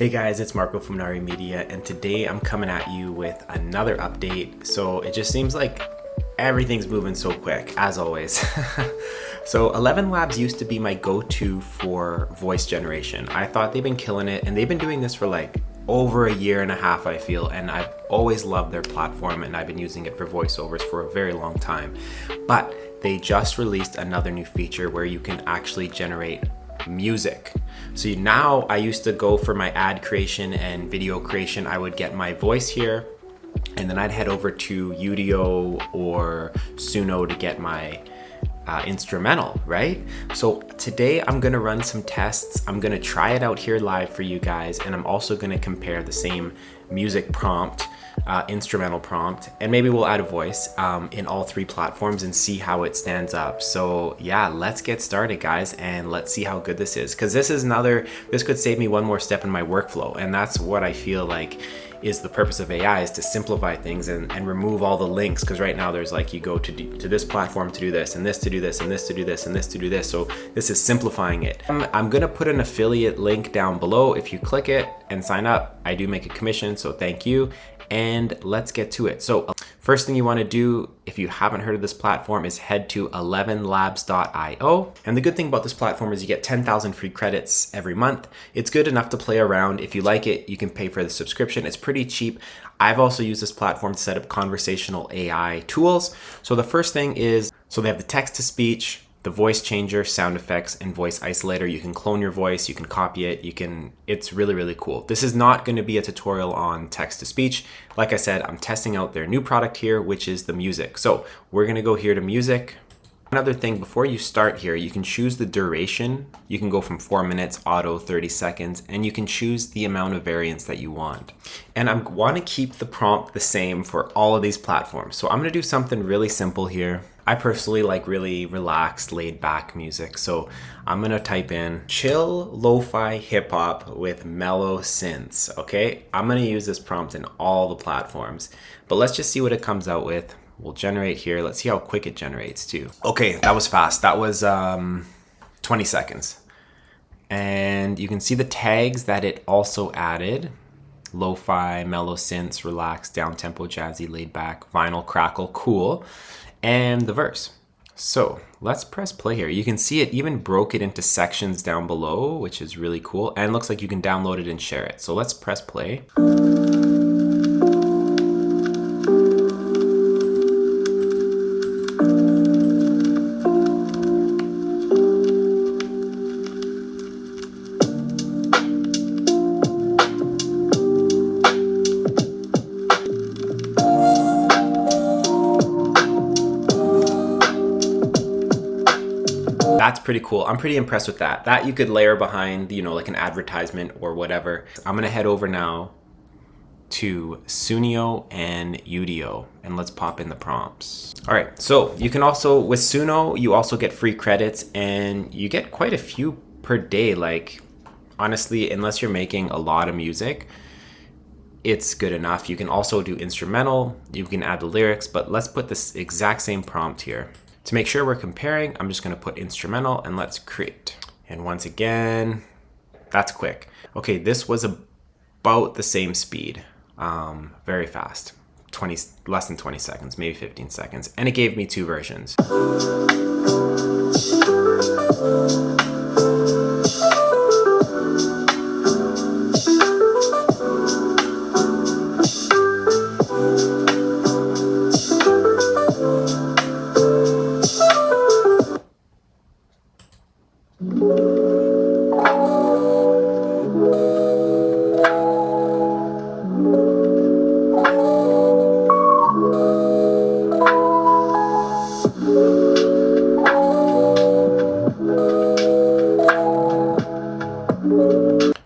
Hey guys, it's Marco from Nari Media, and today I'm coming at you with another update. So it just seems like everything's moving so quick, as always. So 11 Labs used to be my go-to for voice generation. I thought they've been killing it, and they've been doing this for like over a year and a half, I feel, and I've always loved their platform, and I've been using it for voiceovers for a very long time. But they just released another new feature where you can actually generate music. So now I used to go for my ad creation and video creation. I would get my voice here, and then I'd head over to Udio or Suno to get my instrumental, right? So today I'm gonna run some tests. I'm gonna try it out here live for you guys, and I'm also gonna compare the same music prompt, instrumental prompt, and maybe we'll add a voice in all three platforms and see how it stands up. So yeah, let's get started, guys, and let's see how good this is, because this could save me one more step in my workflow, and that's what I feel like is the purpose of AI, is to simplify things and remove all the links, because right now there's like, you go to this platform to do this, and this to do this, and this to do this, and this to do this. So this is simplifying it. I'm gonna put an affiliate link down below. If you click it and sign up, I do make a commission, so thank you. And let's get to it. So first thing you want to do, if you haven't heard of this platform, is head to 11labs.io. And the good thing about this platform is you get 10,000 free credits every month. It's good enough to play around. If you like it, you can pay for the subscription. It's pretty cheap. I've also used this platform to set up conversational AI tools. So the first thing is, so they have the text to speech, the voice changer, sound effects, and voice isolator. You can clone your voice, you can copy it, it's really, really cool. This is not going to be a tutorial on text to speech. Like I said, I'm testing out their new product here, which is the music. So we're going to go here to music. Another thing, before you start here, you can choose the duration. You can go from 4 minutes, auto 30 seconds, and you can choose the amount of variance that you want. And I want to keep the prompt the same for all of these platforms. So I'm going to do something really simple here. I personally like really relaxed, laid back music. So I'm going to type in chill lo-fi hip hop with mellow synths. Okay. I'm going to use this prompt in all the platforms, but let's just see what it comes out with. We'll generate here. Let's see how quick it generates too. Okay, that was fast. That was 20 seconds. And you can see the tags that it also added: lo-fi, mellow synths, relaxed, down-tempo, jazzy, laid back, vinyl, crackle, cool, and the verse. So let's press play here. You can see it even broke it into sections down below, which is really cool. And it looks like you can download it and share it. So let's press play. That's pretty cool. I'm pretty impressed with that. That you could layer behind, like an advertisement or whatever. I'm gonna head over now to Suno and Udio, and let's pop in the prompts. All right, so you can also, with Suno, you also get free credits, and you get quite a few per day. Like, honestly, unless you're making a lot of music, it's good enough. You can also do instrumental, you can add the lyrics, but let's put this exact same prompt here. To make sure we're comparing, I'm just gonna put instrumental and let's create. And once again, that's quick. Okay, this was about the same speed, very fast, less than 20 seconds, maybe 15 seconds. And it gave me two versions.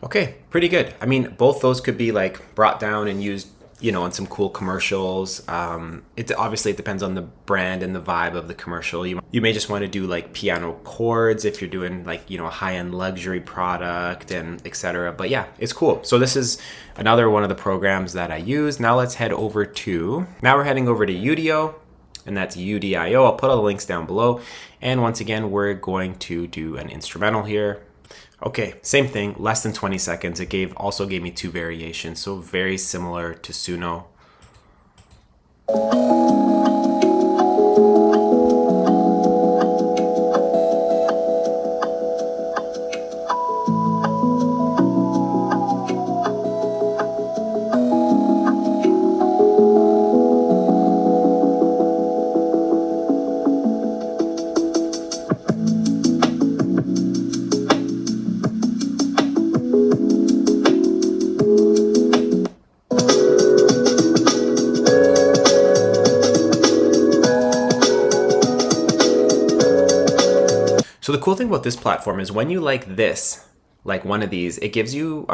Okay, pretty good. I mean, both those could be like brought down and used, in some cool commercials. It obviously depends on the brand and the vibe of the commercial. You may just want to do like piano chords if you're doing like, a high-end luxury product and etc. But yeah, it's cool. So this is another one of the programs that I use. Now we're heading over to Udio, and that's Udio. I'll put all the links down below. And once again, we're going to do an instrumental here. Okay, same thing, less than 20 seconds. It also gave me 2 variations, so very similar to Suno. So the cool thing about this platform is when you like this, like one of these, it gives you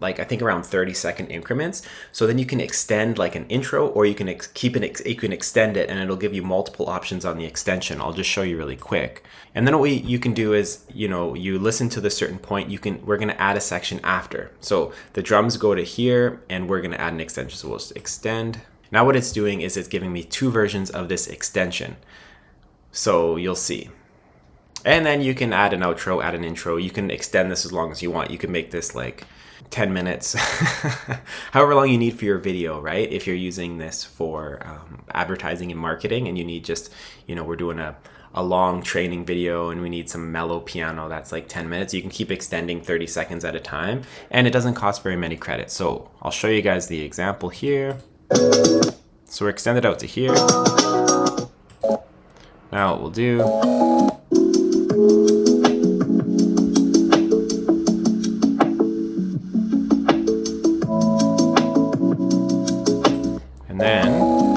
like I think around 30-second increments. So then you can extend like an intro, or you can you can extend it, and it'll give you multiple options on the extension. I'll just show you really quick. And then what you can do is, you know, you listen to the certain point. We're gonna add a section after. So the drums go to here, and we're gonna add an extension. So we'll just extend. Now what it's doing is it's giving me 2 versions of this extension. So you'll see. And then you can add an outro, add an intro. You can extend this as long as you want. You can make this like 10 minutes, however long you need for your video, right? If you're using this for advertising and marketing, and you need just, you know, we're doing a long training video and we need some mellow piano, that's like 10 minutes. You can keep extending 30 seconds at a time, and it doesn't cost very many credits. So I'll show you guys the example here. So we're extended out to here. Now what we'll do, and then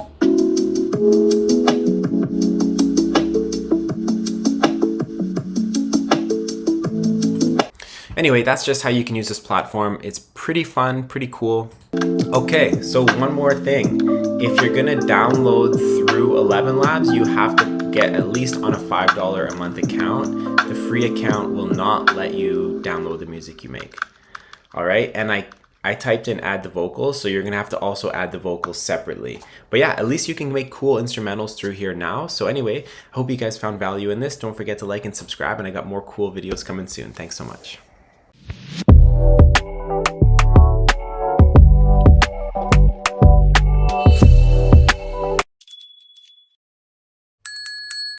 anyway, that's just how you can use this platform. It's pretty fun, pretty cool. Okay, so one more thing. If you're gonna download through 11 Labs, you have to get at least on a $5 a month account. The free account will not let you download the music you make. All right, and I typed in add the vocals, so you're gonna have to also add the vocals separately. But yeah, at least you can make cool instrumentals through here now. So anyway, I hope you guys found value in this. Don't forget to like and subscribe, and I got more cool videos coming soon. Thanks so much.